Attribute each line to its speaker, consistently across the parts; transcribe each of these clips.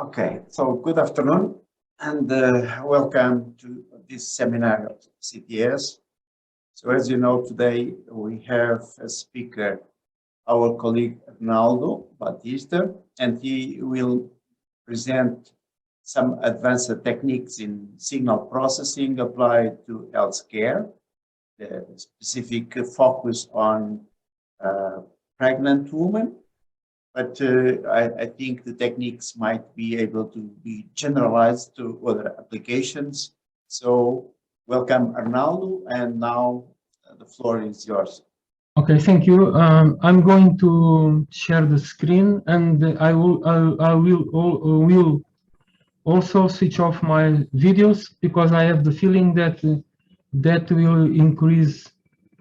Speaker 1: Okay, so good afternoon and welcome to this seminar of CTS. So as you know, today we have a speaker, our colleague Arnaldo Batista, and he will present some advanced techniques in signal processing applied to healthcare, the specific focus on pregnant women. But I think the techniques might be able to be generalized to other applications. So welcome, Arnaldo, and now the floor is yours.
Speaker 2: Okay, thank you. I'm going to share the screen, and I will also switch off my videos because I have the feeling that that will increase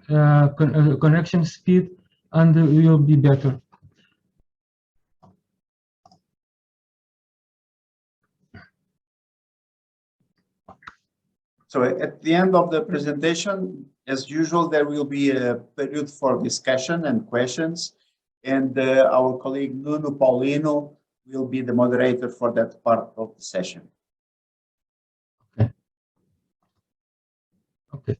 Speaker 2: connection speed and will be better.
Speaker 1: So at the end of the presentation, as usual, there will be a period for discussion and questions, and our colleague Nuno Paulino will be the moderator for that part of the session.
Speaker 2: Okay. Okay.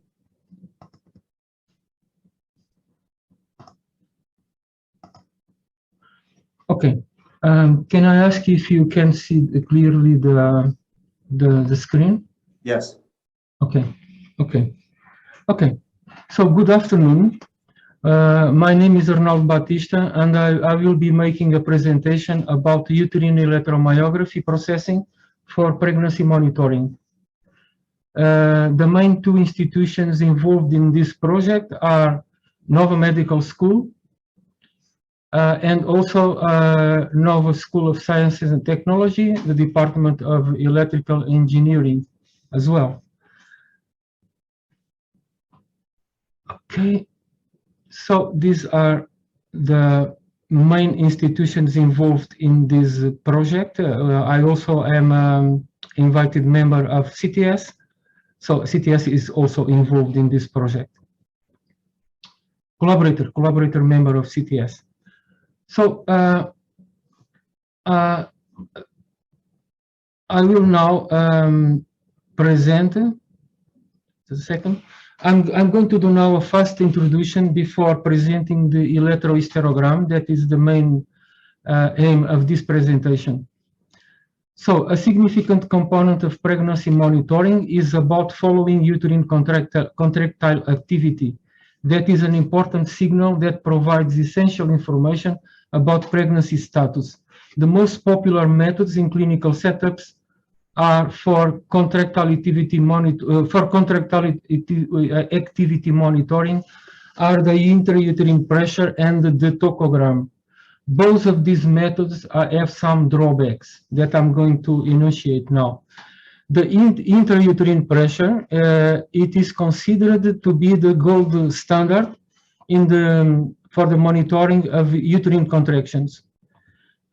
Speaker 2: Okay. Can I ask if you can see clearly the screen?
Speaker 1: Yes.
Speaker 2: Okay. Okay. Okay. So good afternoon. My name is Arnaldo Batista, and I will be making a presentation about uterine electromyography processing for pregnancy monitoring. The main two institutions involved in this project are Nova Medical School and also Nova School of Sciences and Technology, the Department of Electrical Engineering as well. Okay. So these are the main institutions involved in this project. I also am an invited member of CTS. So CTS is also involved in this project. Collaborator member of CTS. So I will now present, just a second. I'm going to do now a fast introduction before presenting the electrohysterogram. That is the main aim of this presentation. So a significant component of pregnancy monitoring is about following uterine contractile activity. That is an important signal that provides essential information about pregnancy status. The most popular methods in clinical setups are for contractile activity monitoring are the intrauterine pressure and the tocogram. Both of these methods have some drawbacks that I'm going to enunciate now. The intrauterine pressure, it is considered to be the gold standard for the monitoring of uterine contractions,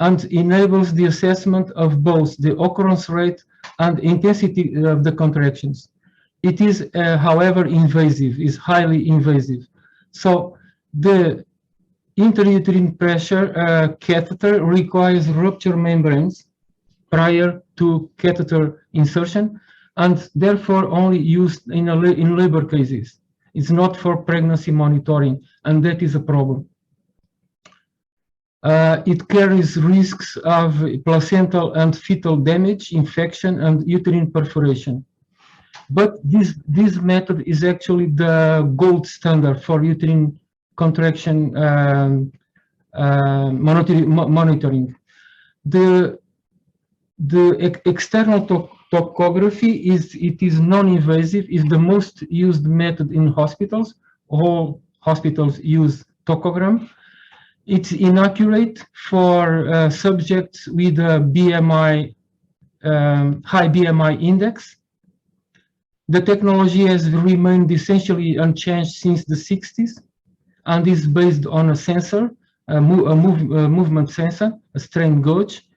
Speaker 2: and enables the assessment of both the occurrence rate and intensity of the contractions. It is, however, invasive, is highly invasive. So the intrauterine pressure catheter requires rupture membranes prior to catheter insertion, and therefore only used in labor cases. It's not for pregnancy monitoring, and that is a problem. It carries risks of placental and fetal damage, infection, and uterine perforation. But this method is actually the gold standard for uterine contraction monitoring. The external tachography is non-invasive, is the most used method in hospitals. All hospitals use tachogram. It's inaccurate for subjects with a BMI, high BMI index. The technology has remained essentially unchanged since the 60s and is based on a sensor, a movement sensor, a strain gauge.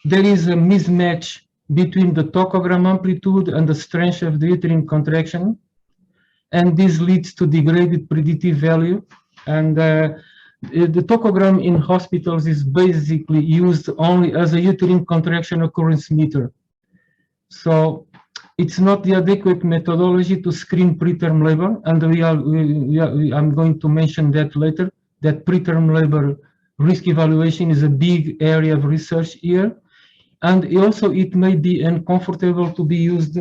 Speaker 2: There is a mismatch between the tachogram amplitude and the strength of the uterine contraction, and this leads to degraded predictive value. And The tocogram in hospitals is basically used only as a uterine contraction occurrence meter. So it's not the adequate methodology to screen preterm labor, and I'm going to mention that later, that preterm labor risk evaluation is a big area of research here. And also it may be uncomfortable to be used,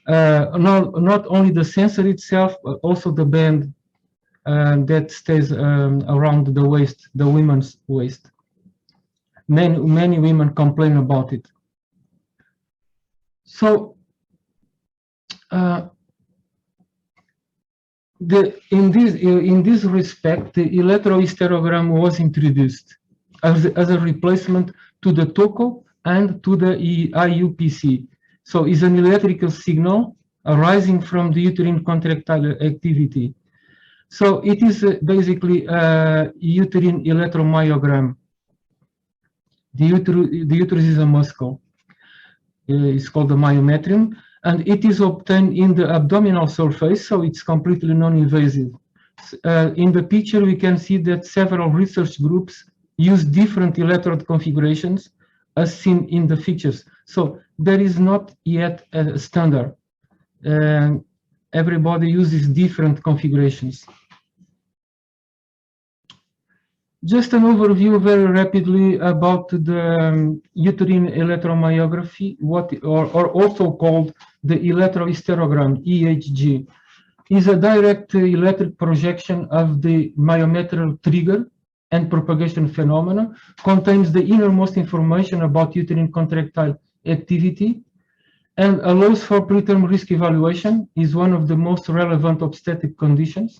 Speaker 2: not only the sensor itself, but also the band that stays around the waist, the women's waist. Many women complain about it. So in this respect, the electrohysterogram was introduced as a replacement to the TOCO and to the IUPC. So it's an electrical signal arising from the uterine contractile activity. So it is basically a uterine electromyogram. The uterus is a muscle. It's called the myometrium, and it is obtained in the abdominal surface, so it's completely non-invasive. In the picture, we can see that several research groups use different electrode configurations as seen in the features. So there is not yet a standard. Everybody uses different configurations. Just an overview very rapidly about the uterine electromyography, or also called the electrohysterogram, EHG, is a direct electric projection of the myometrial trigger and propagation phenomena, contains the innermost information about uterine contractile activity, and allows for preterm risk evaluation, is one of the most relevant obstetric conditions,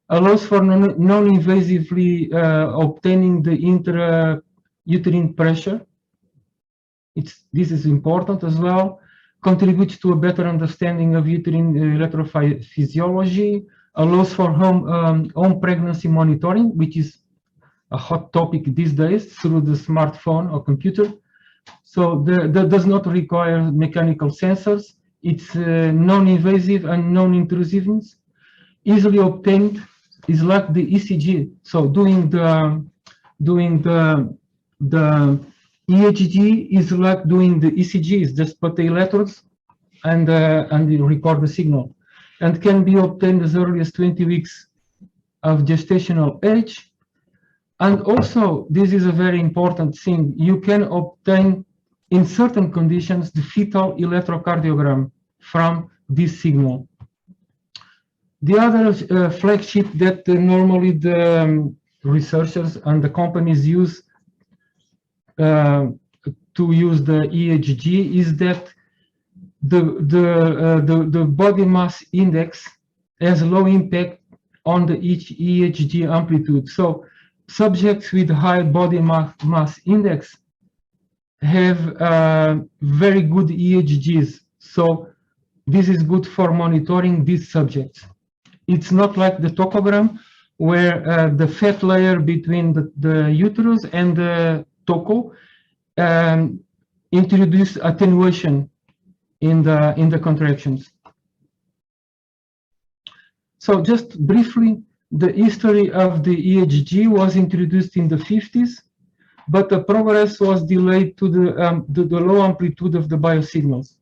Speaker 2: allows for non-invasively obtaining the intrauterine pressure. This is important as well, contributes to a better understanding of uterine electrophysiology, allows for home pregnancy monitoring, which is a hot topic these days through the smartphone or computer. So that does not require mechanical sensors. It's non-invasive and non-intrusive, easily obtained, is like the ECG. So doing the EHG is like doing the ECGs, just put the electrodes and you record the signal, and can be obtained as early as 20 weeks of gestational age. And also, this is a very important thing, you can obtain in certain conditions the fetal electrocardiogram from this signal. The other flagship that normally the researchers and the companies use to use the EHG is that the body mass index has low impact on the EHG amplitude. So subjects with high body mass index have very good EHGs. So this is good for monitoring these subjects. It's not like the tocogram, where the fat layer between the uterus and the toco introduce attenuation in the contractions. So just briefly, the history of the EHG was introduced in the 50s, but the progress was delayed to the low amplitude of the biosignals.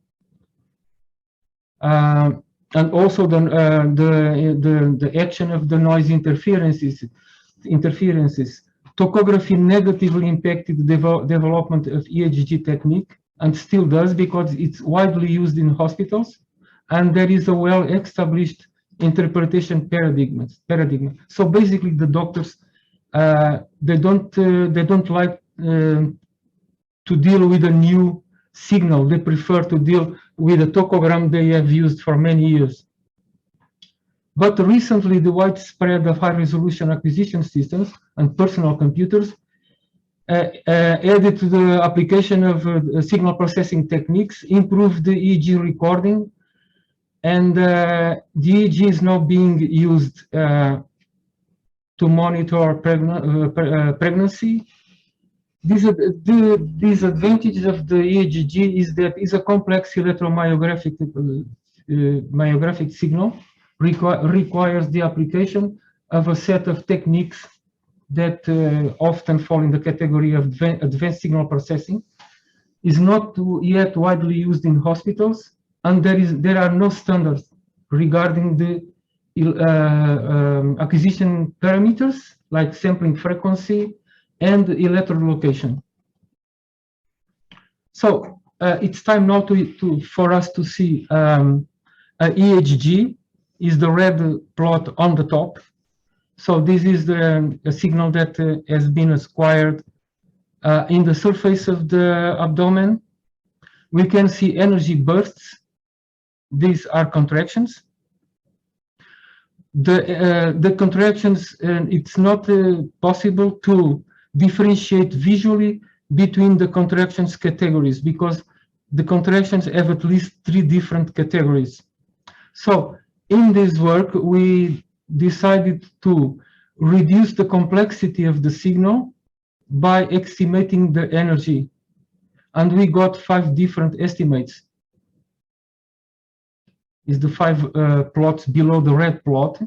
Speaker 2: And also the action of the noise interferences. Tocography negatively impacted the development of EHG technique, and still does, because it's widely used in hospitals, and there is a well-established interpretation paradigm. So basically, the doctors they don't like to deal with a new signal. They prefer to deal with a tocogram they have used for many years. But recently, the widespread of high-resolution acquisition systems and personal computers added to the application of signal processing techniques, improved the EEG recording, and the EEG is now being used to monitor pregnancy. These advantages of the EEG is that it's a complex electromyographic signal, requires the application of a set of techniques that often fall in the category of advanced signal processing, is not yet widely used in hospitals, and there are no standards regarding the acquisition parameters like sampling frequency and electrolocation. So it's time now for us to see EHG is the red plot on the top. So this is the signal that has been acquired in the surface of the abdomen. We can see energy bursts. These are contractions. The contractions, it's not possible to differentiate visually between the contractions categories because the contractions have at least 3 different categories. So in this work, we decided to reduce the complexity of the signal by estimating the energy, and we got 5 different estimates. Is the 5 plots below the red plot,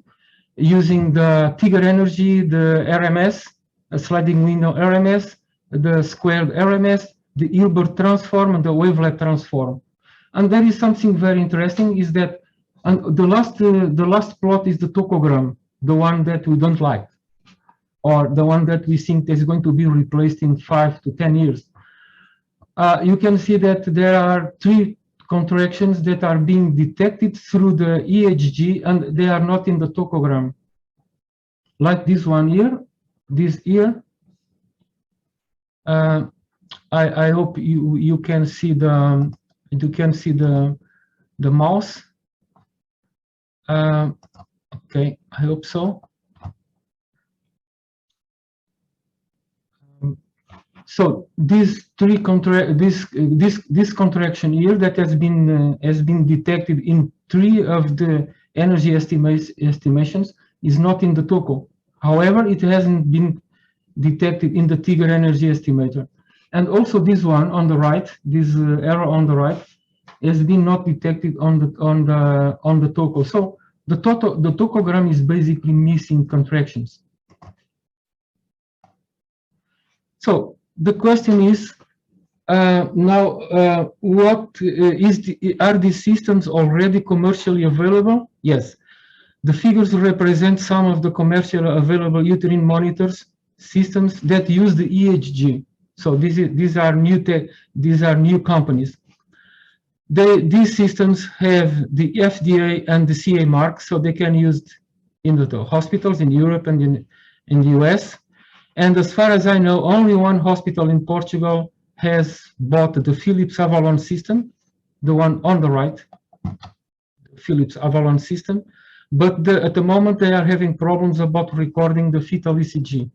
Speaker 2: using the Tiger energy, the RMS, a sliding window RMS, the squared RMS, the Hilbert transform, and the wavelet transform. And there is something very interesting is that the last plot is the tokogram, the one that we don't like, or the one that we think is going to be replaced in 5 to 10 years. You can see that there are 3 contractions that are being detected through the EHG, and they are not in the tokogram. Like this one here, this here. I hope you can see the mouse. Okay, I hope so. So this contraction here that has been detected in 3 of the energy estimations is not in the TOCO. However, it hasn't been detected in the Tiger energy estimator. And also this one on the right, this arrow on the right, has been not detected on the TOCO. So the tokogram is basically missing contractions. So the question is now, are these systems already commercially available? Yes. The figures represent some of the commercially available uterine monitors systems that use the EHG. So these are new companies. These systems have the FDA and the CA mark, so they can be used in the hospitals in Europe and in the US. And as far as I know, only one hospital in Portugal has bought the Philips Avalon system, the one on the right, Philips Avalon system. But at the moment, they are having problems about recording the fetal ECG,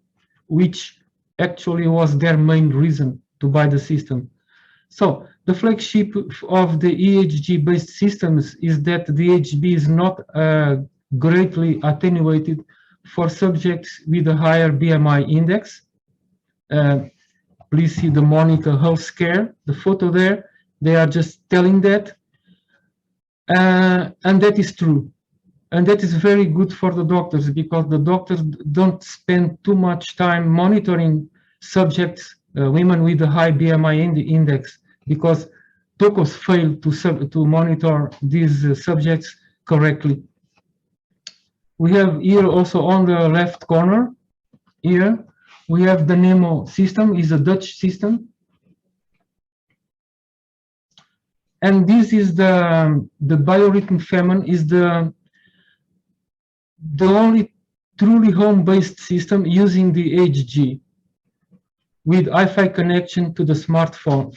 Speaker 2: which actually was their main reason to buy the system. So the flagship of the EHG-based systems is that the EHG is not greatly attenuated for subjects with a higher BMI index. Please see the Monica Health Scare, the photo there. They are just telling that. And that is true. And that is very good for the doctors because the doctors don't spend too much time monitoring subjects, women with a high BMI index, because TOCOs fail to monitor these subjects correctly. We have here also on the left corner, here, we have the NEMO system, is a Dutch system. And this is the biorhythm Femin is the only truly home-based system using the EHG with Wi-Fi connection to the smartphone.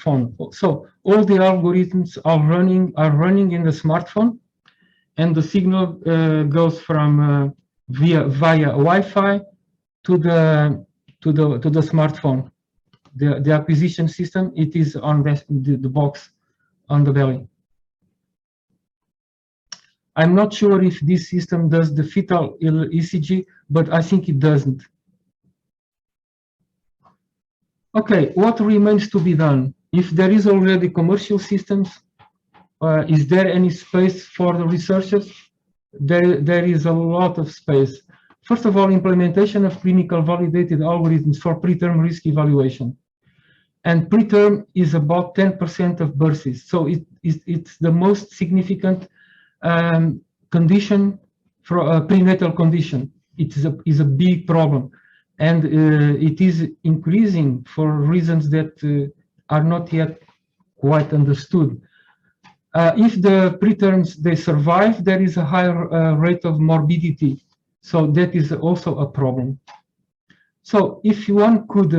Speaker 2: So all the algorithms are running in the smartphone, and the signal goes from via Wi-Fi to the smartphone. The acquisition system, it is on the box on the belly. I'm not sure if this system does the fetal ECG, but I think it doesn't. Okay, what remains to be done? If there is already commercial systems, is there any space for the researchers? There is a lot of space. First of all, implementation of clinical validated algorithms for preterm risk evaluation. And preterm is about 10% of births. So it's the most significant condition for a prenatal condition. It is a big problem. And it is increasing for reasons that are not yet quite understood. If the preterms, they survive, there is a higher rate of morbidity. So that is also a problem. So if one could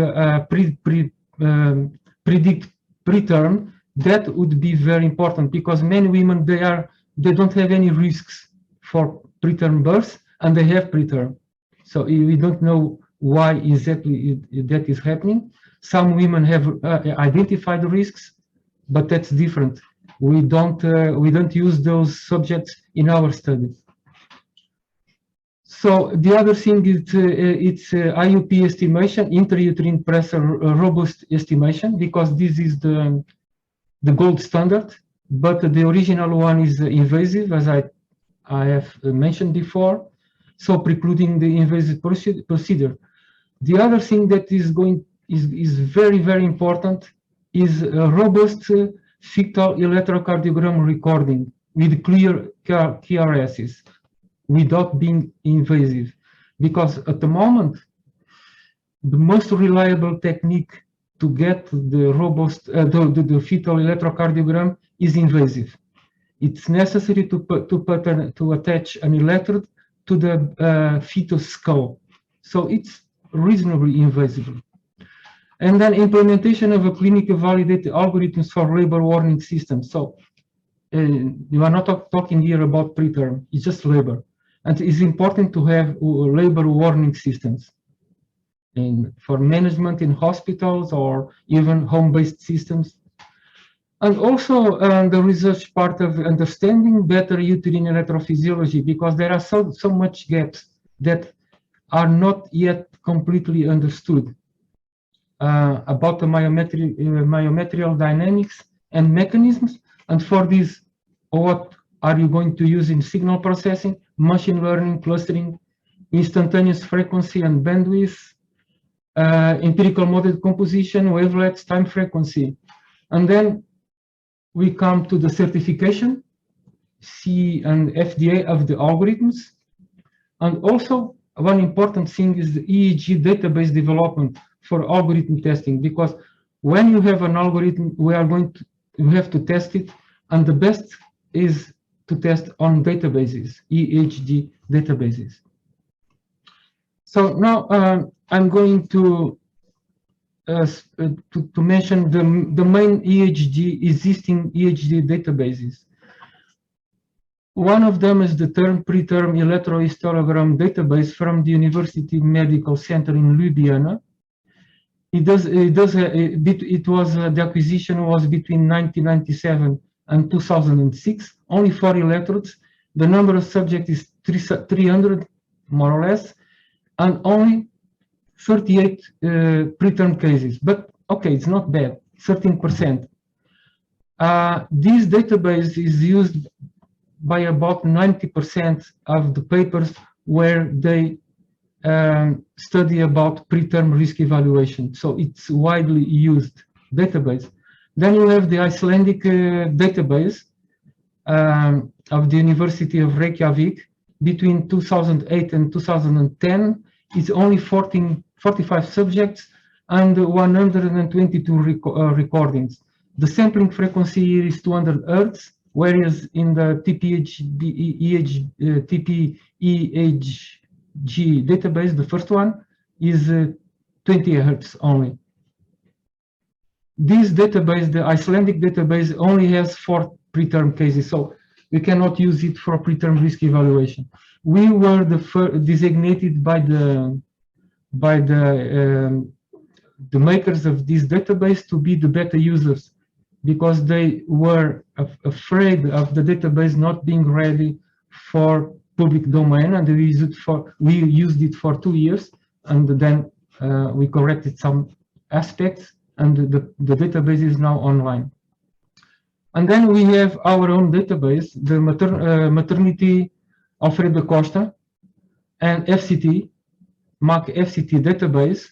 Speaker 2: predict preterm, that would be very important, because many women, they don't have any risks for preterm birth, and they have preterm. So we don't know why exactly that is happening. Some women have identified risks, but that's different. We don't use those subjects in our studies. So the other thing is it's IUP estimation, intrauterine pressure robust estimation, because this is the gold standard, but the original one is invasive, as I have mentioned before, so precluding the invasive procedure. The other thing that is very, very important is a robust fetal electrocardiogram recording with clear KRSs, without being invasive, because at the moment, the most reliable technique to get the robust, the fetal electrocardiogram is invasive. It's necessary to attach an electrode to the fetus skull. So it's reasonably invasive. And then implementation of a clinically validated algorithms for labor warning systems. So you are not talking here about preterm, it's just labor. And it's important to have labor warning systems for management in hospitals or even home-based systems. And also the research part of understanding better uterine electrophysiology, because there are so much gaps that are not yet completely understood about the myometrial dynamics and mechanisms. And for this, what are you going to use in signal processing, machine learning, clustering, instantaneous frequency and bandwidth, empirical model composition, wavelets, time frequency. And then we come to the certification, CE and FDA of the algorithms. And also one important thing is the EEG database development for algorithm testing, because when you have an algorithm, we have to test it, and the best is to test on databases, EEG databases. So now I'm going to mention the main existing EEG databases. One of them is the preterm electrohistogram database from the University Medical Center in Ljubljana. The acquisition was between 1997 and 2006, only 4 electrodes. The number of subjects is 300, more or less, and only 38 preterm cases. But okay, it's not bad, 13%. This database is used by about 90% of the papers where they study about preterm risk evaluation. So it's widely used database. Then you have the Icelandic database of the University of Reykjavik between 2008 and 2010. It's only 45 subjects and 122 recordings. The sampling frequency is 200 Hertz, whereas in the TP-EHG database, the first one, is 20 Hertz only. This database, the Icelandic database, only has 4 preterm cases, so we cannot use it for preterm risk evaluation. We were designated by the makers of this database to be the beta users, because they were afraid of the database not being ready for public domain, and we used it for 2 years, and then we corrected some aspects, and the database is now online. And then we have our own database, the Maternity Alfredo Costa, and FCT, MAC FCT database.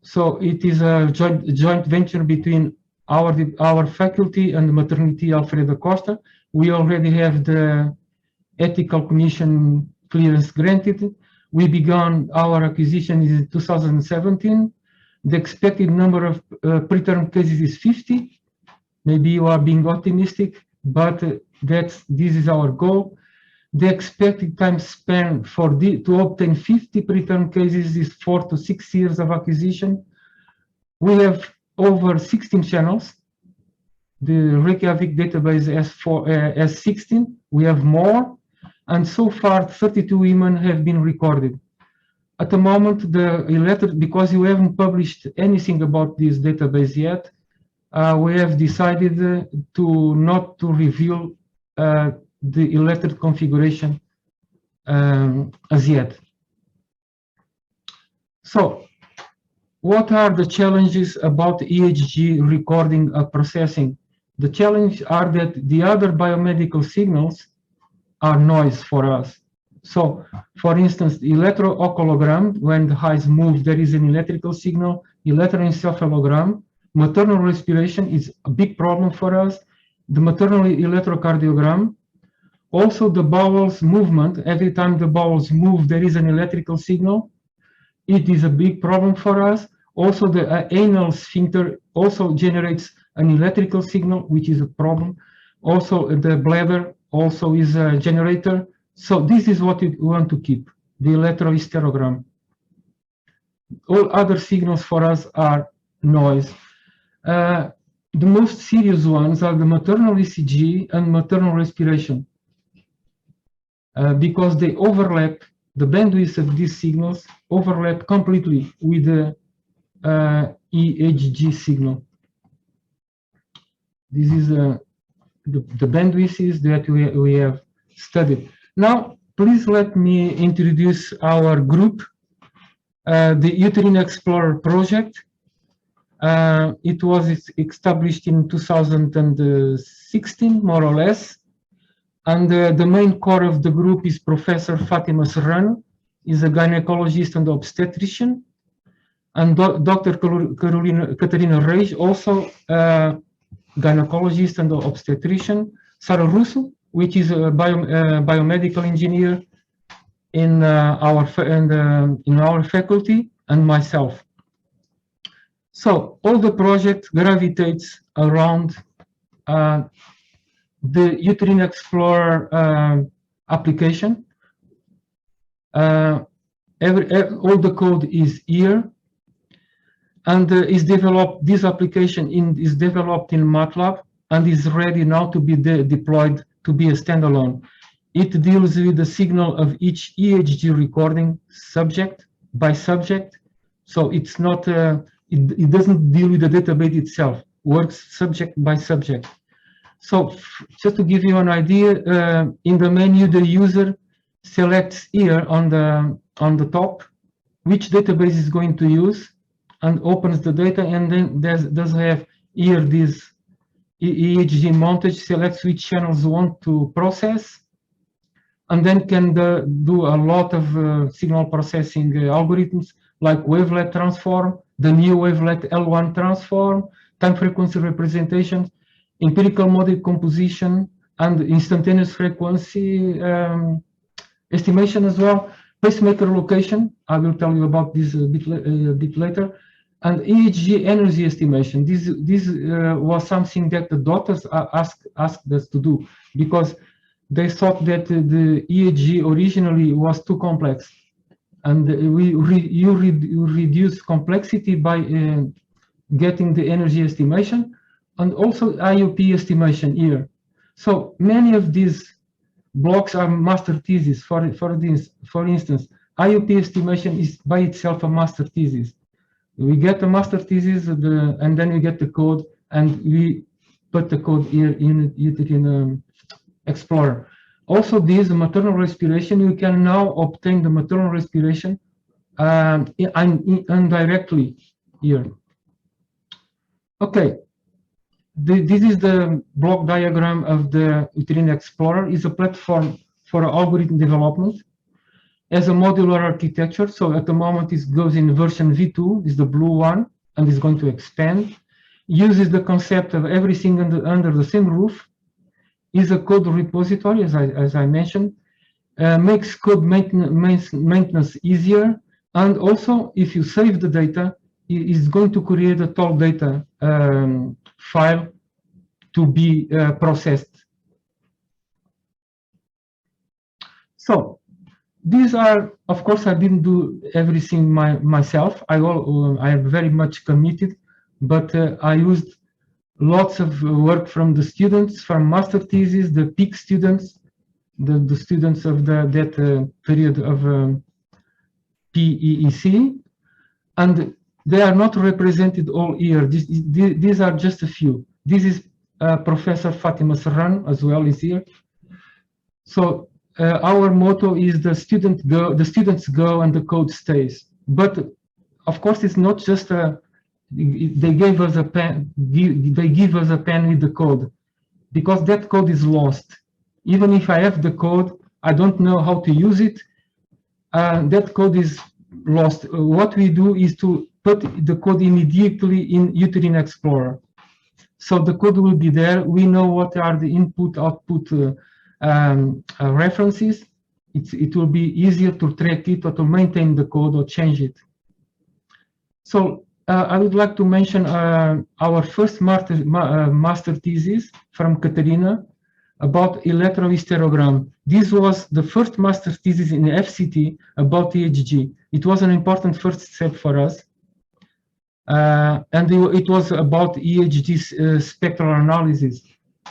Speaker 2: So it is a joint venture between our faculty and maternity Alfredo Costa. We already have the ethical commission clearance granted. We began our acquisition in 2017. The expected number of preterm cases is 50. Maybe you are being optimistic, but this is our goal. The expected time span to obtain 50 preterm cases is 4 to 6 years of acquisition. We have over 16 channels. The Reykjavik database has 16. We have more, and so far 32 women have been recorded. At the moment, because you haven't published anything about this database yet, we have decided not to reveal the elected configuration as yet. So, what are the challenges about EHG recording and processing? The challenges are that the other biomedical signals are noise for us. So, for instance, the electroocologram, when the eyes move, there is an electrical signal. Electroencephalogram, maternal respiration is a big problem for us. The maternal electrocardiogram, also the bowels movement. Every time the bowels move, there is an electrical signal. It is a big problem for us. Also, the anal sphincter also generates an electrical signal, which is a problem. Also, the bladder also is a generator. So this is what we want to keep, the electrohysterogram. All other signals for us are noise. The most serious ones are the maternal ECG and maternal respiration, because they overlap, the bandwidth of these signals overlap completely with the EHG signal. This is the bandwidths that we have studied. Now, please let me introduce our group, the Uterine Explorer project. It was established in 2016, more or less. And the main core of the group is Professor Fatima Serrano, is a gynecologist and obstetrician. And Dr. Catarina Reis, also gynecologist and obstetrician. Sarah Russo, which is a biomedical engineer in our faculty, and myself. So all the project gravitates around the Uterine Explorer application. All the code is here, and is developed. This application is developed in MATLAB and is ready now to be deployed to be a standalone. It deals with the signal of each EHG recording subject by subject. So it's not, it doesn't deal with the database itself, works subject by subject. So just to give you an idea, in the menu, the user selects here on the top which database is going to use and opens the data, and then does have here this EHG montage, selects which channels you want to process, and then can do a lot of signal processing algorithms like wavelet transform, the new wavelet L1 transform, time frequency representation, empirical model composition, and instantaneous frequency estimation as well. Pacemaker location, I will tell you about this a bit later. And EHG energy estimation. This was something that the doctors asked us to do, because they thought that the EHG originally was too complex, and you reduce complexity by getting the energy estimation and also IUP estimation here. So many of these blocks are master theses. For instance, IUP estimation is by itself a master thesis. We get the master thesis, and then we get the code, and we put the code here in Uterine Explorer. Also, this maternal respiration, you can now obtain the maternal respiration indirectly here. Okay, this is the block diagram of the Uterine Explorer. It's a platform for algorithm development as a modular architecture. So at the moment it goes in version V2, is the blue one, and is going to expand. Uses the concept of everything under the same roof. Is a code repository, as I mentioned. Makes code maintenance easier. And also, if you save the data, it is going to create a tall data file to be processed. So these are, of course, I didn't do everything myself. I am very much committed, but I used lots of work from the students, from master thesis, the peak students, the students of that period of PEEC, and they are not represented all here. These are just a few. This is Professor Fatima Serrano as well is here. So our motto is the students go and the code stays. But of course, it's not just they gave us a pen. They give us a pen with the code, because that code is lost. Even if I have the code, I don't know how to use it. That code is lost. What we do is to put the code immediately in Uterine Explorer. So the code will be there. We know what are the input-output references. It will be easier to track it or to maintain the code or change it. So I would like to mention our first master thesis from Katerina about electrohysterogram. This was the first master thesis in FCT about EHG. It was an important first step for us. And it was about EHG spectral analysis.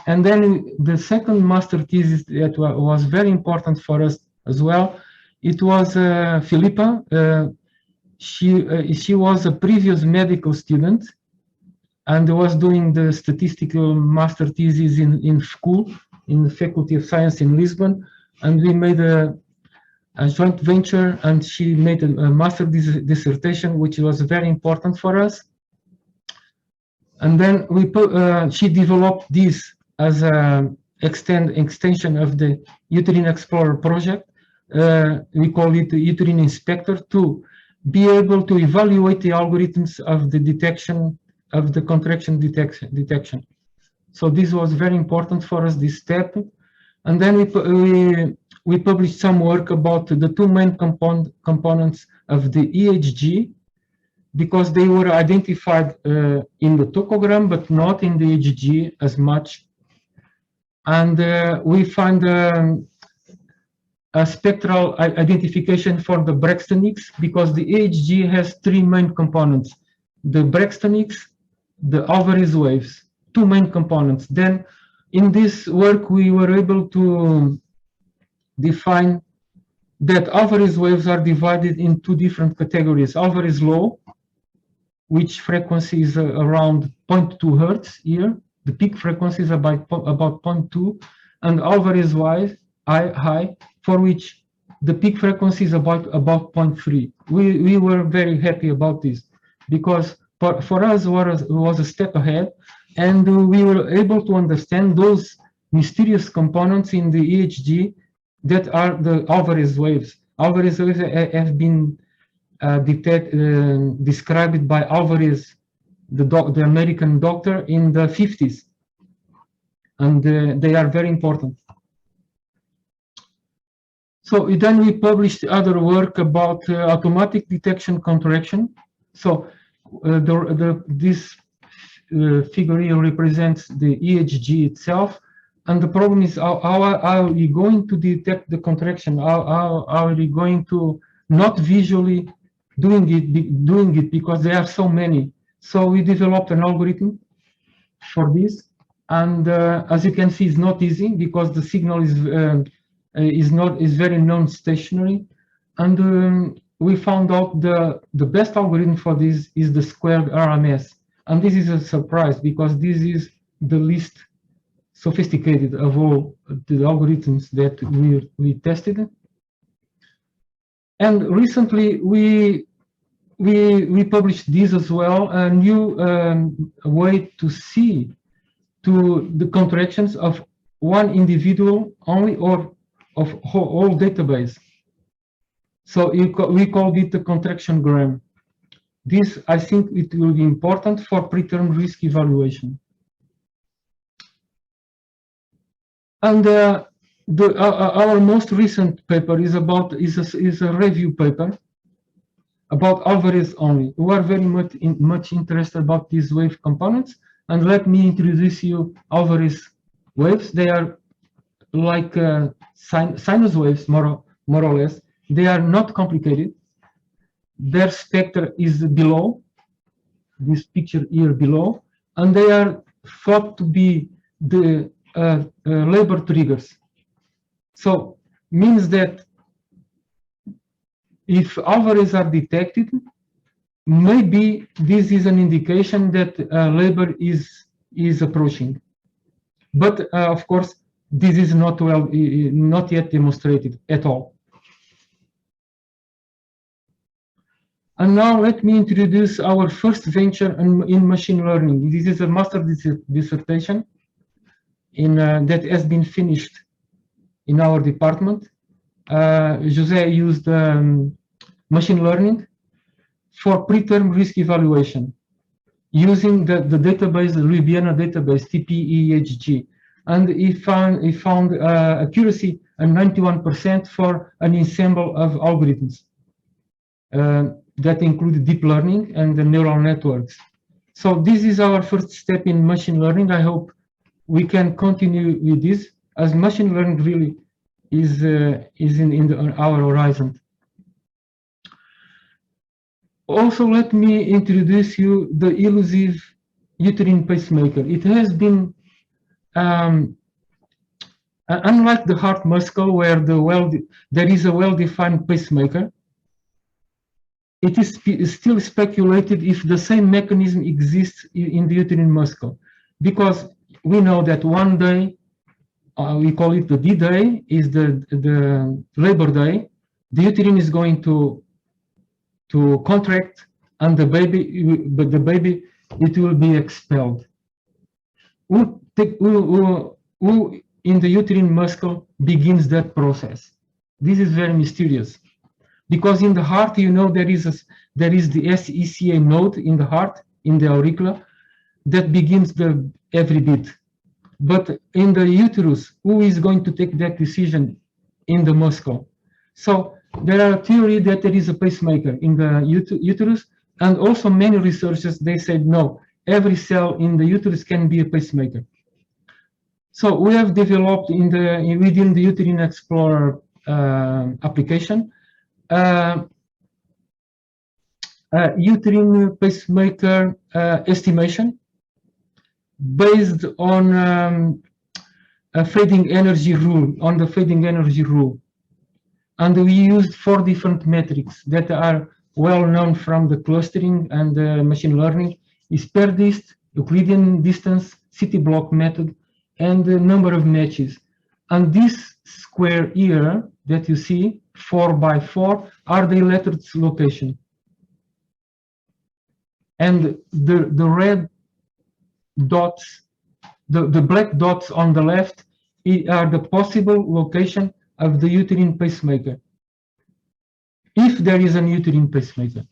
Speaker 2: And then the second master thesis that was very important for us as well, it was Philippa. She was a previous medical student and was doing the statistical master thesis in school, in the Faculty of Science in Lisbon. And we made a joint venture, and she made a master dissertation, which was very important for us. And then she developed this as an extension of the Uterine Explorer project. We call it the Uterine Inspector, to be able to evaluate the algorithms of the detection of the contraction detection. So this was very important for us, this step. And then we published some work about the two main components of the EHG, because they were identified in the tokogram, but not in the EHG as much. And we found a spectral identification for the Braxton Hicks, because the EHG has three main components: the Braxton Hicks, the Alvarez waves, two main components. Then in this work, we were able to define that Alvarez waves are divided in two different categories: Alvarez low, which frequency is around 0.2 hertz here. The peak frequency is about 0.2, and Alvarez high, for which the peak frequency is about 0.3. We were very happy about this, because for us it was a step ahead, and we were able to understand those mysterious components in the EHG that are the Alvarez waves. Alvarez waves have been described by Alvarez, the American doctor, in the 50s, and they are very important. So then we published other work about automatic detection contraction. So this figure here represents the EHG itself, and the problem is how are we going to detect the contraction? How are we going to not visually doing it because there are so many? So we developed an algorithm for this, and as you can see, it's not easy because the signal is very non-stationary, and we found out the best algorithm for this is the squared RMS, and this is a surprise because this is the least sophisticated of all the algorithms that we tested. And recently we published this as well, a new way to see to the contractions of one individual only, or of whole database. So we called it the contraction gram. This, I think it will be important for preterm risk evaluation. And our most recent paper is a review paper about Alvarez only. We are very much interested about these wave components. And let me introduce you Alvarez waves. They are like sinus waves, more or less. They are not complicated. Their spectra is below, this picture here below, and they are thought to be the labor triggers. So means that if Alvarez are detected, maybe this is an indication that labor is approaching. But of course, this is not yet demonstrated at all. And now let me introduce our first venture in machine learning. This is a master dissertation that has been finished in our department. José used machine learning for preterm risk evaluation using the database, the Ljubljana database, TP-EHG. And he found accuracy at 91% for an ensemble of algorithms that include deep learning and the neural networks. So this is our first step in machine learning. I hope we can continue with this, as machine learning really is in our horizon. Also, let me introduce you the elusive uterine pacemaker. It has been, unlike the heart muscle, where there is a well-defined pacemaker, it is still speculated if the same mechanism exists in the uterine muscle, because we know that one day, we call it the D-day, is the labor day. The uterine is going to contract, and the baby it will be expelled. Who in the uterine muscle begins that process? This is very mysterious, because in the heart, you know, there is the SECA node in the heart, in the auricula, that begins every beat. But in the uterus, who is going to take that decision in the muscle? So there are theory that there is a pacemaker in the uterus, and also many researchers, they said no, every cell in the uterus can be a pacemaker. So we have developed within the Uterine Explorer application uterine pacemaker estimation based on a fading energy rule, and we used 4 different metrics that are well known from the clustering and machine learning: is pair dist, Euclidean distance, city block method, and the number of matches. And this square here that you see, 4 by 4, are the electrodes location. And the red dots, the black dots on the left are the possible location of the uterine pacemaker, if there is an uterine pacemaker.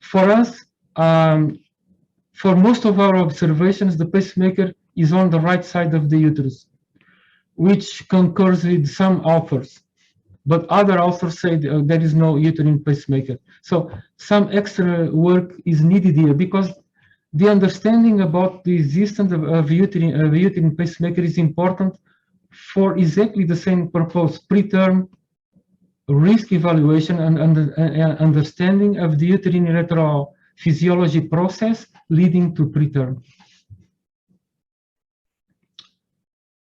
Speaker 2: For us, for most of our observations, the pacemaker is on the right side of the uterus, which concurs with some authors. But other authors say there is no uterine pacemaker. So some extra work is needed here, because the understanding about the existence of uterine pacemaker is important for exactly the same purpose: preterm risk evaluation and understanding of the uterine electrophysiology process leading to preterm.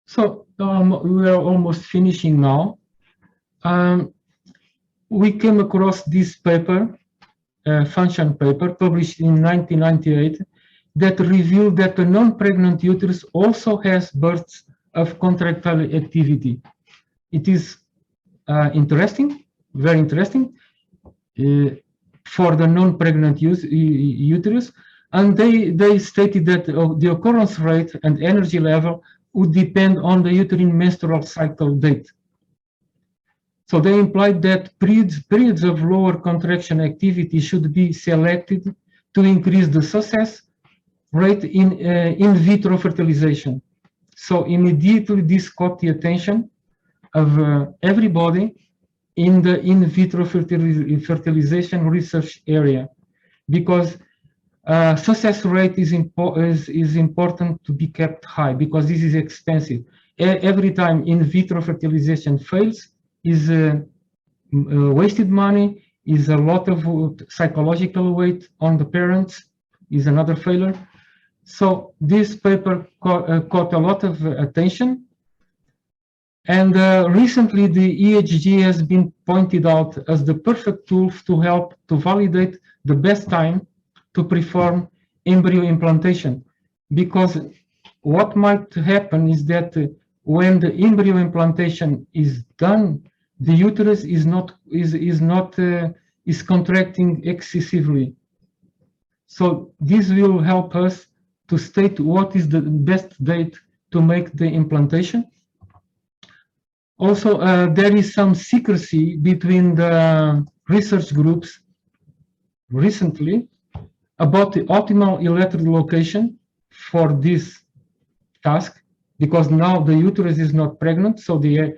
Speaker 2: So we are almost finishing now. We came across this paper, function paper, published in 1998, that revealed that the non-pregnant uterus also has bursts of contractile activity. It is interesting, very interesting, for the non-pregnant uterus, and they stated that the occurrence rate and energy level would depend on the uterine menstrual cycle date. So they implied that periods of lower contraction activity should be selected to increase the success rate in vitro fertilization. So immediately this caught the attention of everybody in the in vitro fertilization research area, because success rate is important to be kept high, because this is expensive. Every time in vitro fertilization fails is wasted money, is a lot of psychological weight on the parents, is another failure. So this paper caught a lot of attention. And recently the EHG has been pointed out as the perfect tool to help to validate the best time to perform embryo implantation. Because what might happen is that when the embryo implantation is done, the uterus is contracting excessively. So this will help us to state what is the best date to make the implantation. Also, there is some secrecy between the research groups recently about the optimal electrode location for this task, because now the uterus is not pregnant, so the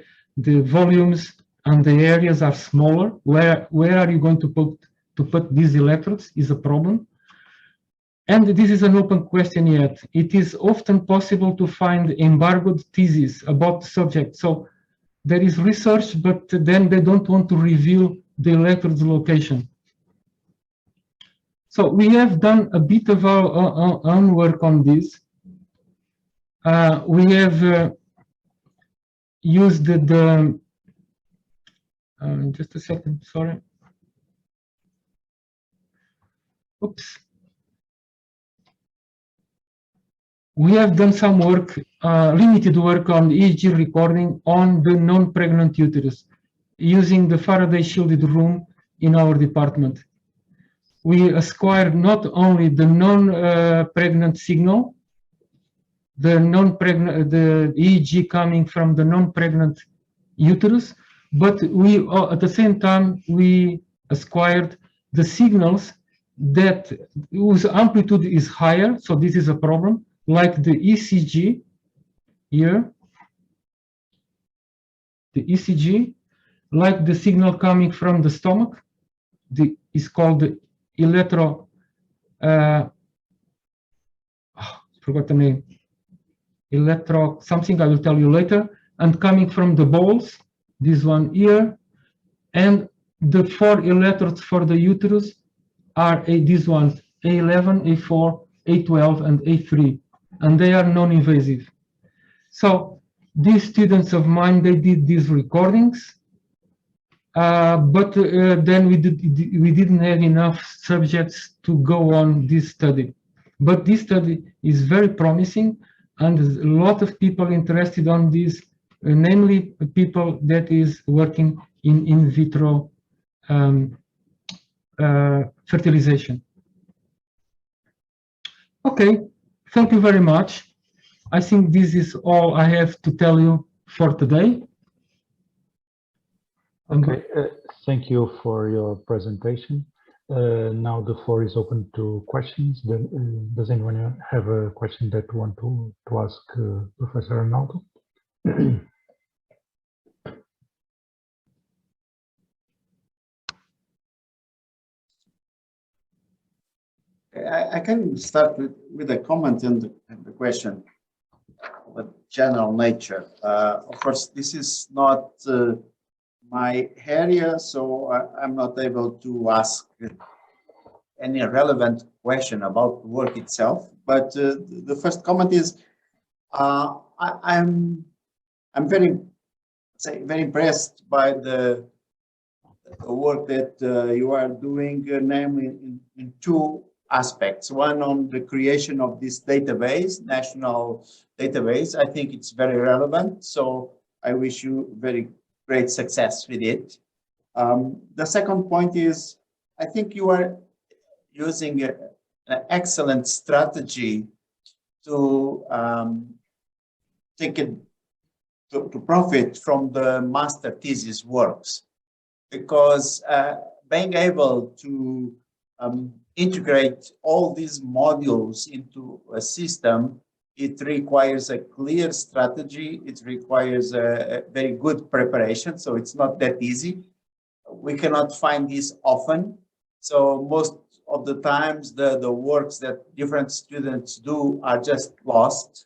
Speaker 2: volumes and the areas are smaller. Where are you going to put these electrodes is a problem. And this is an open question yet. It is often possible to find embargoed theses about the subject. So there is research, but then they don't want to reveal the electrode's location. So we have done a bit of our own work on this. We have used just a second, sorry. Oops. We have done some work, limited work on EEG recording on the non-pregnant uterus using the Faraday shielded room in our department. We acquired not only the non-pregnant signal, the EEG coming from the non-pregnant uterus, but we at the same time we acquired the signals that whose amplitude is higher, so this is a problem, like the ECG here, the ECG, like the signal coming from the stomach, is called the forgot the name, something I will tell you later, and coming from the balls, this one here, and the 4 electrodes for the uterus are these ones, A11, A4, A12, and A3, and they are non-invasive. So these students of mine, they did these recordings, but then we didn't have enough subjects to go on this study. But this study is very promising, and there's a lot of people interested on this, namely people that is working in vitro fertilization. Okay, thank you very much. I think this is all I have to tell you for today.
Speaker 3: Okay, thank you for your presentation. Now the floor is open to questions. Does anyone have a question that want to ask Professor Arnaldo?
Speaker 1: I can start with a comment and the question of a general nature. Of course, this is not my area, so I'm not able to ask any relevant question about the work itself. But the first comment is, I'm very impressed by the work that you are doing, namely in 2 aspects. One on the creation of this database, national database. I think it's very relevant, so I wish you very great success with it. The second point is, I think you are using an excellent strategy to take it to profit from the master thesis works, because being able to integrate all these modules into a system, it requires a clear strategy. It requires a very good preparation. So it's not that easy. We cannot find this often. So most of the times, the works that different students do are just lost.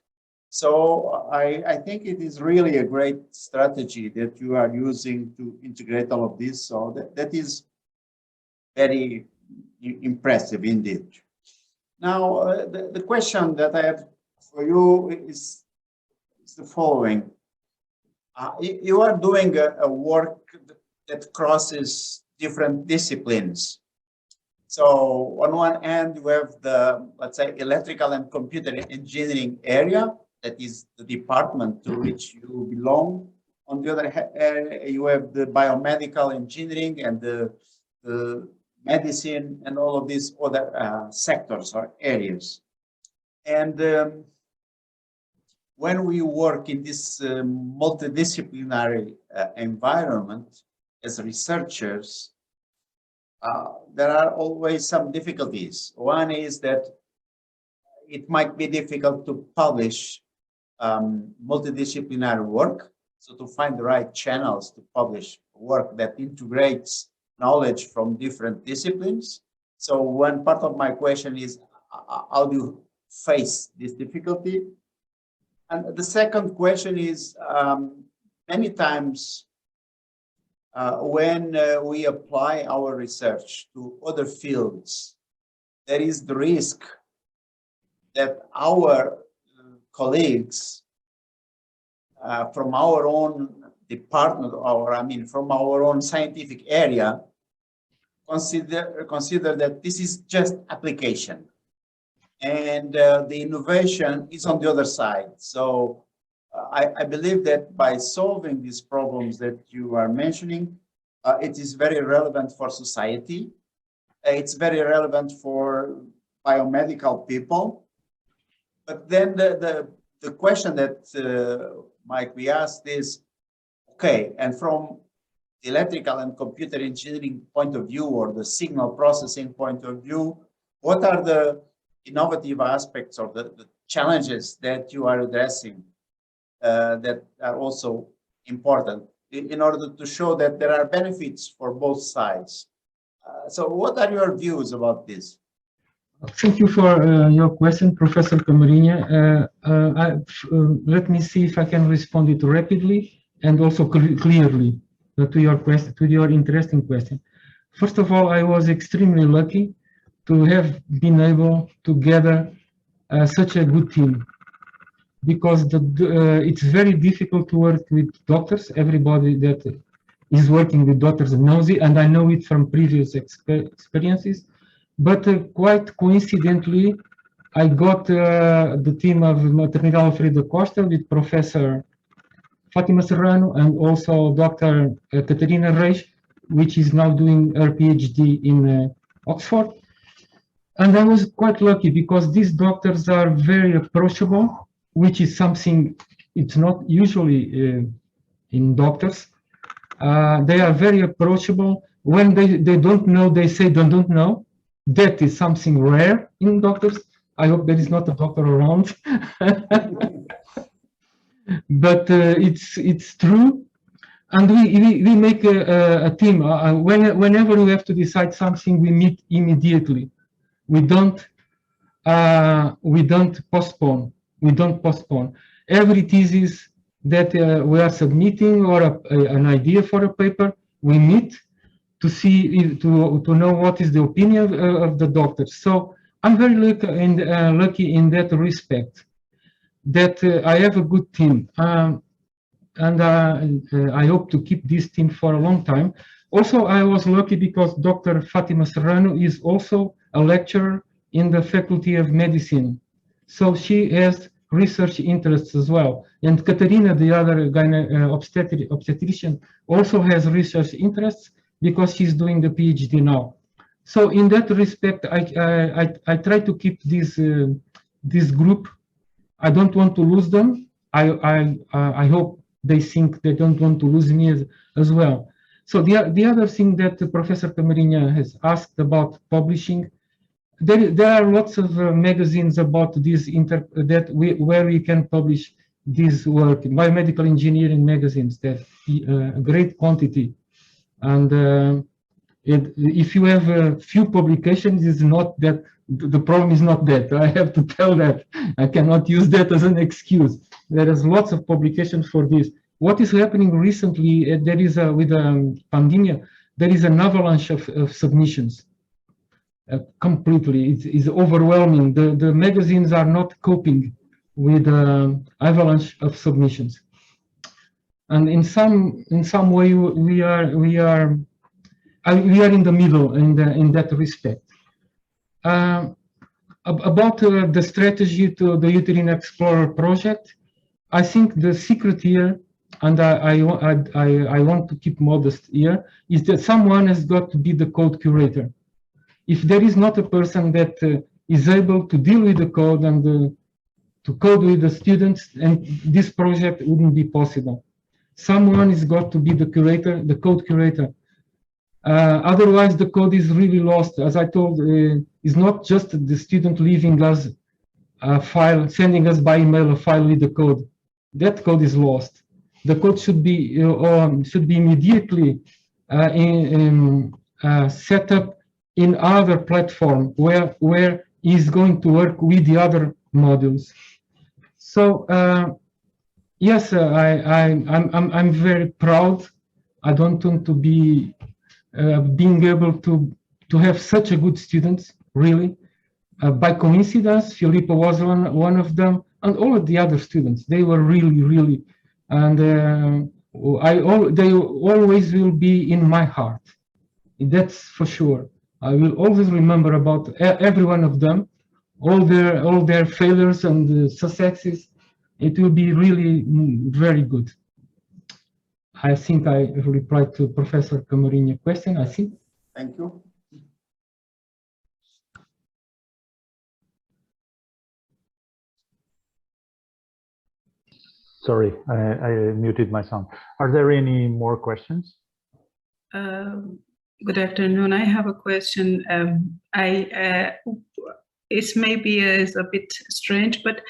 Speaker 1: So I think it is really a great strategy that you are using to integrate all of this. So that is very impressive indeed. Now, the question that I have for you is the following. You are doing a work that crosses different disciplines. So on one end, you have the, let's say, electrical and computer engineering area. That is the department to which you belong. On the other hand, you have the biomedical engineering and the medicine and all of these other sectors or areas. And when we work in this multidisciplinary environment as researchers, there are always some difficulties. One is that it might be difficult to publish multidisciplinary work. So to find the right channels to publish work that integrates knowledge from different disciplines. So one part of my question is, how do you face this difficulty? And the second question is, many times when we apply our research to other fields, there is the risk that our colleagues from our own department, or I mean from our own scientific area, consider that this is just application, and the innovation is on the other side. So I believe that by solving these problems that you are mentioning, it is very relevant for society. It's very relevant for biomedical people. But then the question that might be asked is, okay, and from the electrical and computer engineering point of view, or the signal processing point of view, what are the innovative aspects or the challenges that you are addressing that are also important in order to show that there are benefits for both sides? So what are your views about this?
Speaker 2: Thank you for your question, Professor Camarinha. Let me see if I can respond it rapidly and also clearly to your question, to your interesting question. First of all, I was extremely lucky to have been able to gather such a good team, because it's very difficult to work with doctors. Everybody that is working with doctors knows it, and I know it from previous experiences. But quite coincidentally, I got the team of Maternidade Alfredo Costa with Professor Fátima Serrano and also Dr. Catarina Reis, which is now doing her PhD in Oxford. And I was quite lucky because these doctors are very approachable, which is something it's not usually in doctors. They are very approachable. When they don't know, they say they don't know. That is something rare in doctors. I hope there is not a doctor around. But it's true. And we make a team. Whenever we have to decide something, we meet immediately. We don't postpone. We don't postpone. Every thesis that we are submitting or an idea for a paper, we meet to see, to know what is the opinion of the doctors. So I'm very lucky in that respect, that I have a good team. And I hope to keep this team for a long time. Also, I was lucky because Dr. Fátima Serrano is also a lecturer in the Faculty of Medicine. So she has research interests as well. And Catarina, the other obstetrician, also has research interests because she's doing the PhD now. So in that respect, I try to keep this group. I don't want to lose them. I hope they think they don't want to lose me as well. So the other thing that Professor Camarinha has asked about publishing, there are lots of magazines about this where we can publish this work, biomedical engineering magazines, that great quantity. And if you have a few publications, it's not that the problem is not that. I have to tell that. I cannot use that as an excuse. There is lots of publications for this. What is happening recently, there is with the pandemic, there is an avalanche of submissions. Completely, it's overwhelming. The magazines are not coping with avalanche of submissions, and in some way we are in the middle in that respect. About the strategy to the Uterine Explorer project, I think the secret here, and I want to keep modest here, is that someone has got to be the code curator. If there is not a person that is able to deal with the code and to code with the students, and this project wouldn't be possible. Someone has got to be the curator, the code curator. Otherwise, the code is really lost. As I told, it's not just the student leaving us a file, sending us by email a file with the code. That code is lost. The code should be immediately set up in other platform where he's going to work with the other modules. So yes, I'm very proud. I don't want to be being able to have such a good students, really. By coincidence, Filippo was one of them, and all of the other students. They were really, and they always will be in my heart. That's for sure. I will always remember about every one of them, all their failures and successes. It will be really very good. I think I replied to Professor Camarinha's question, I think.
Speaker 1: Thank you.
Speaker 3: Sorry, I muted my sound. Are there any more questions?
Speaker 4: Good afternoon. I have a question. It's maybe is a bit strange, but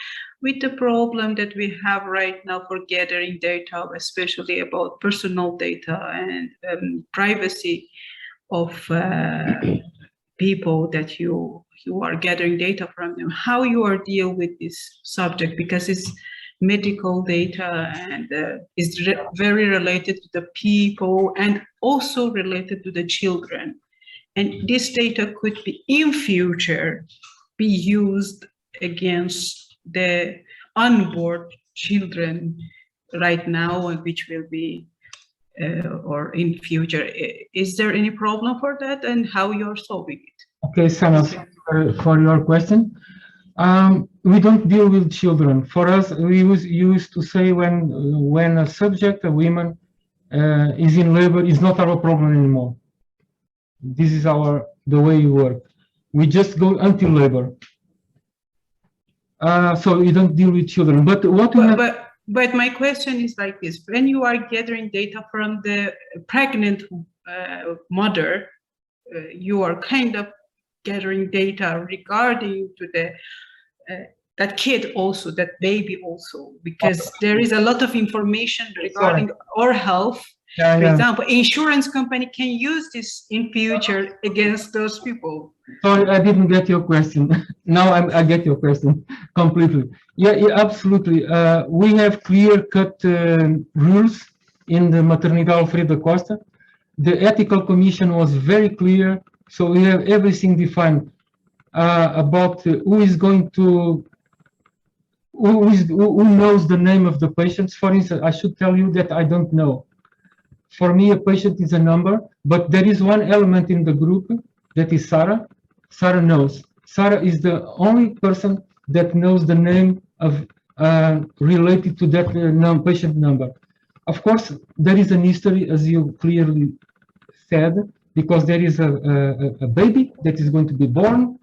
Speaker 4: with the problem that we have right now for gathering data, especially about personal data and privacy of people that you are gathering data from them, how you are deal with this subject, because it's medical data and is very related to the people and also related to the children. And this data could be in future be used against the unborn children right now, and which will be or in future. Is there any problem for that, and how you're solving it?
Speaker 2: Okay, Sana, for your question. We don't deal with children. For us, we used to say when a subject, a woman, is in labor, is not our problem anymore. This is the way we work. We just go until labor. So we don't deal with children. But what we have.
Speaker 4: But my question is like this: when you are gathering data from the pregnant mother, you are kind of gathering data regarding to the that kid also, that baby also, because there is a lot of information regarding our health. For example, insurance company can use this in future against those people.
Speaker 2: Sorry, I didn't get your question. Now I get your question completely. Yeah, absolutely. We have clear-cut rules in the Maternidade Alfredo Costa. The ethical commission was very clear, so we have everything defined about who is going to, who knows the name of the patients. For instance, I should tell you that I don't know. For me, a patient is a number, but there is one element in the group that is Sarah. Sarah knows. Sarah is the only person that knows the name of related to that patient number. Of course, there is an history, as you clearly said, because there is a baby that is going to be born,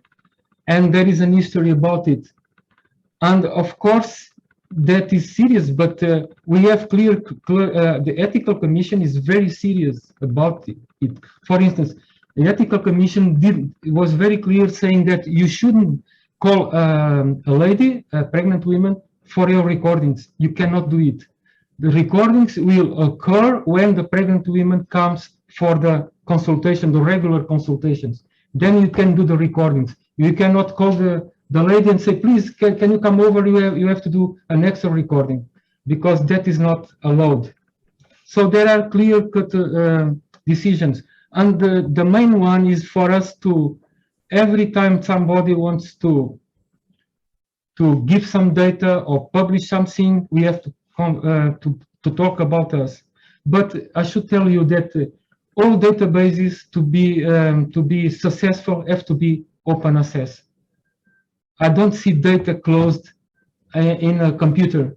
Speaker 2: and there is an history about it. And of course, that is serious, but we have the ethical commission is very serious about it. For instance, the ethical commission was very clear saying that you shouldn't call a lady, a pregnant woman, for your recordings. You cannot do it. The recordings will occur when the pregnant woman comes for the consultation, the regular consultations. Then you can do the recordings. You cannot call the lady and say, please, can you come over? You have to do an extra recording, because that is not allowed. So there are clear-cut decisions. And the main one is for us to, every time somebody wants to give some data or publish something, we have to talk about us. But I should tell you that all databases to be successful have to be open access. I don't see data closed in a computer.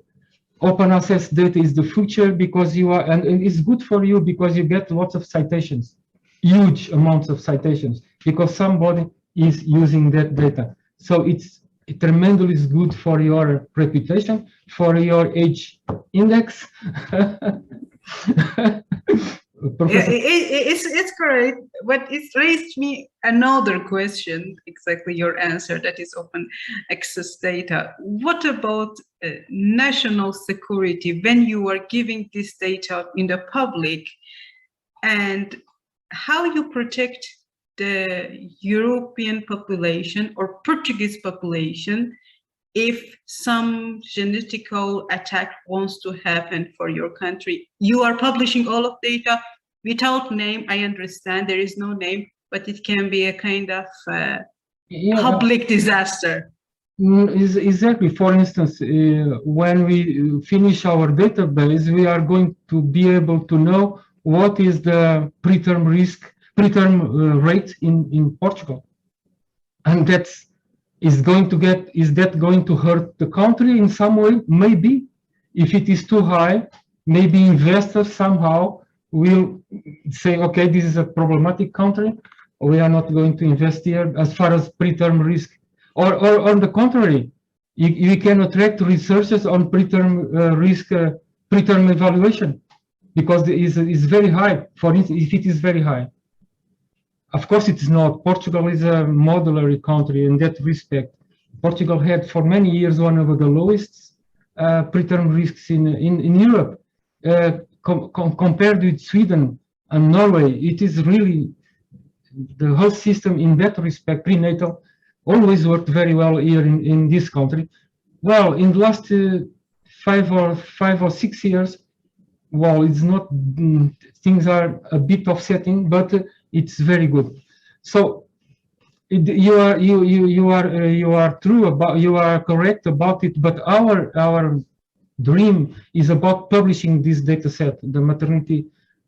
Speaker 2: Open access data is the future, because you are, and it's good for you because you get lots of citations, huge amounts of citations, because somebody is using that data. So it's tremendously good for your reputation, for your age index.
Speaker 4: It's correct, but it raised me another question, exactly your answer, that is open access data. What about national security when you are giving this data in the public, and how you protect the European population or Portuguese population if some genetical attack wants to happen for your country? You are publishing all of data without name. I understand there is no name, but it can be a kind of public disaster.
Speaker 2: Exactly. For instance, when we finish our database, we are going to be able to know what is the preterm rate in Portugal, and is that going to hurt the country in some way? Maybe. If it is too high, maybe investors somehow will say, okay, this is a problematic country, we are not going to invest here as far as preterm risk. Or on the contrary, you can attract researchers on preterm risk, preterm evaluation, because it is very high. For instance, if it is very high. Of course, it is not. Portugal is a modular country in that respect. Portugal had for many years one of the lowest preterm risks in Europe. Compared with Sweden and Norway, it is really, the health system in that respect, prenatal, always worked very well here in this country. Well, in the last 5 or 6 years, well, it's not, things are a bit offsetting, but it's very good. So you are true about, you are correct about it, but our dream is about publishing this data set, the maternity,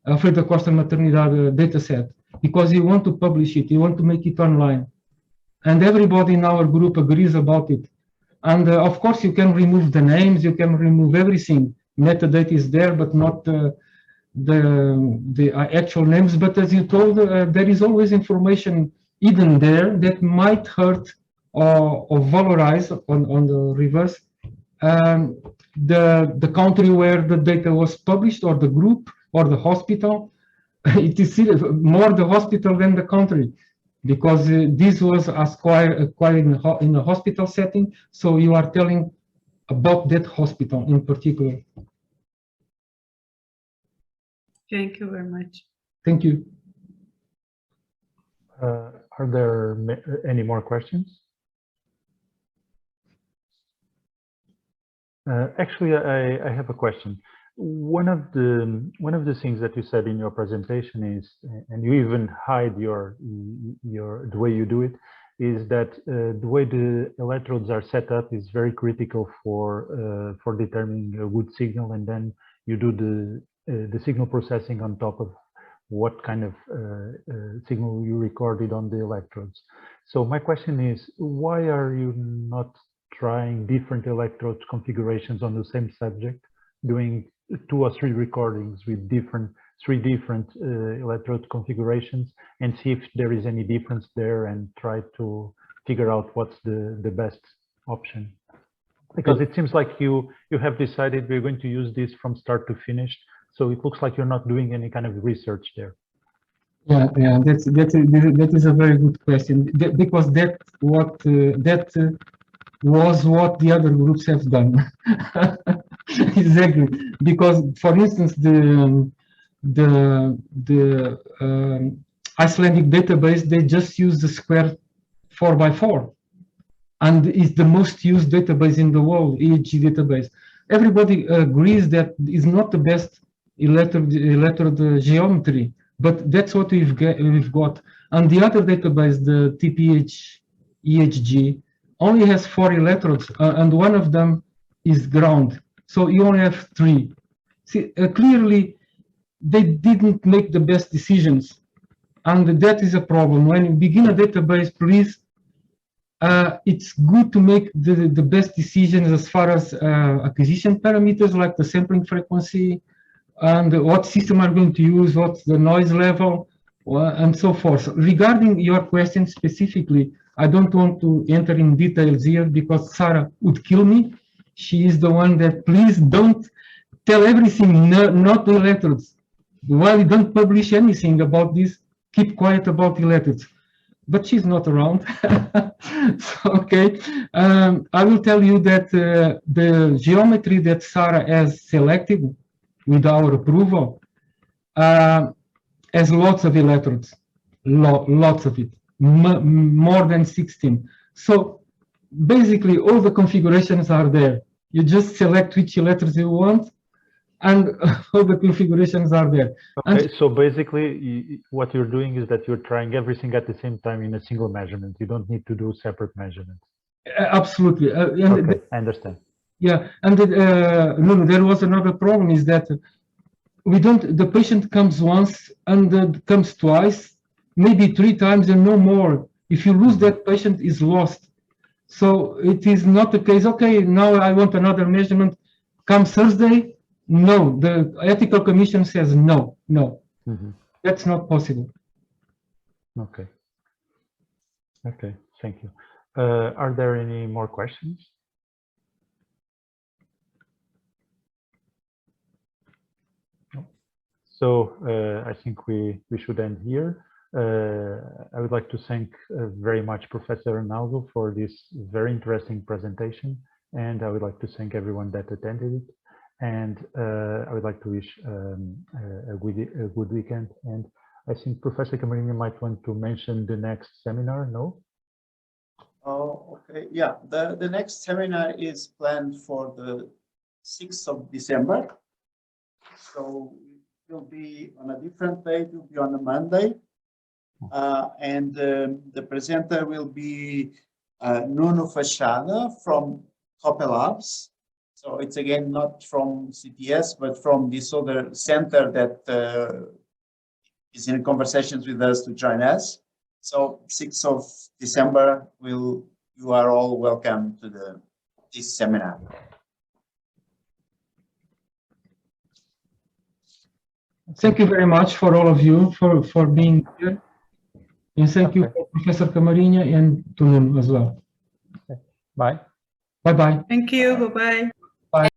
Speaker 2: Alfredo Costa Maternidade data set, because you want to publish it, you want to make it online. And everybody in our group agrees about it. And of course, you can remove the names, you can remove everything. Metadata is there, but not the actual names. But as you told, there is always information hidden there that might hurt or valorize on the reverse the country where the data was published, or the group, or the hospital. It is more the hospital than the country, because this was acquired in a hospital setting. So you are telling about that hospital in particular.
Speaker 4: Thank you very much.
Speaker 2: Thank you.
Speaker 3: Are there any more questions? Actually, I have a question. One of the things that you said in your presentation is, and you even hide the way you do it, is that the way the electrodes are set up is very critical for determining a good signal, and then you do the signal processing on top of what kind of signal you recorded on the electrodes. So my question is, why are you not trying different electrode configurations on the same subject, doing 2 or 3 recordings with 3 different electrode configurations, and see if there is any difference there, and try to figure out what's the best option? Because it seems like you have decided we're going to use this from start to finish. So it looks like you're not doing any kind of research there.
Speaker 2: Yeah, that is a very good question, because that was what the other groups have done. Exactly, because for instance, the Icelandic database, they just use the square 4x4, and it's the most used database in the world, EHG database. Everybody agrees that it's not the best electrode geometry, but that's what we've got. And the other database, the TPH EHG, only has 4 electrodes, and one of them is ground. So you only have 3. See, clearly, they didn't make the best decisions, and that is a problem. When you begin a database, please, it's good to make the best decisions as far as acquisition parameters like the sampling frequency and what system are going to use, what's the noise level, and so forth. Regarding your question specifically, I don't want to enter in details here because Sarah would kill me. She is the one that, please don't tell everything, not the electrodes. While you don't publish anything about this, keep quiet about electrodes. But she's not around. So, okay, I will tell you that the geometry that Sarah has selected with our approval has lots of electrodes, lots of it, more than 16. So basically all the configurations are there. You just select which electrodes you want, and all the configurations are there.
Speaker 3: Okay, so basically what you're doing is that you're trying everything at the same time in a single measurement. You don't need to do separate measurements.
Speaker 2: Absolutely.
Speaker 3: Okay, I understand.
Speaker 2: Yeah, and no, there was another problem, is that the patient comes once and comes twice, maybe 3 times and no more. If you lose that patient, is lost. So it is not the case, okay, now I want another measurement, come Thursday. No, the ethical commission says no, that's not possible.
Speaker 3: Okay. Okay, thank you. Are there any more questions? No. So I think we should end here. I would like to thank very much Professor Arnaldo for this very interesting presentation, and I would like to thank everyone that attended it. And I would like to wish a good weekend. And I think Professor Camarino might want to mention the next seminar, no?
Speaker 1: Oh, okay. Yeah, the next seminar is planned for the 6th of December. So it will be on a different day, it will be on a Monday. And the presenter will be Nuno Fachada from Copper Labs. So it's again not from CTS, but from this other center that is in conversations with us to join us. So 6th of December, you are all welcome to this seminar.
Speaker 2: Thank you very much for all of you for being here. And thank you, Professor Camarino, and to Nuno as well.
Speaker 3: Bye.
Speaker 2: Bye-bye.
Speaker 4: Thank you. Bye-bye.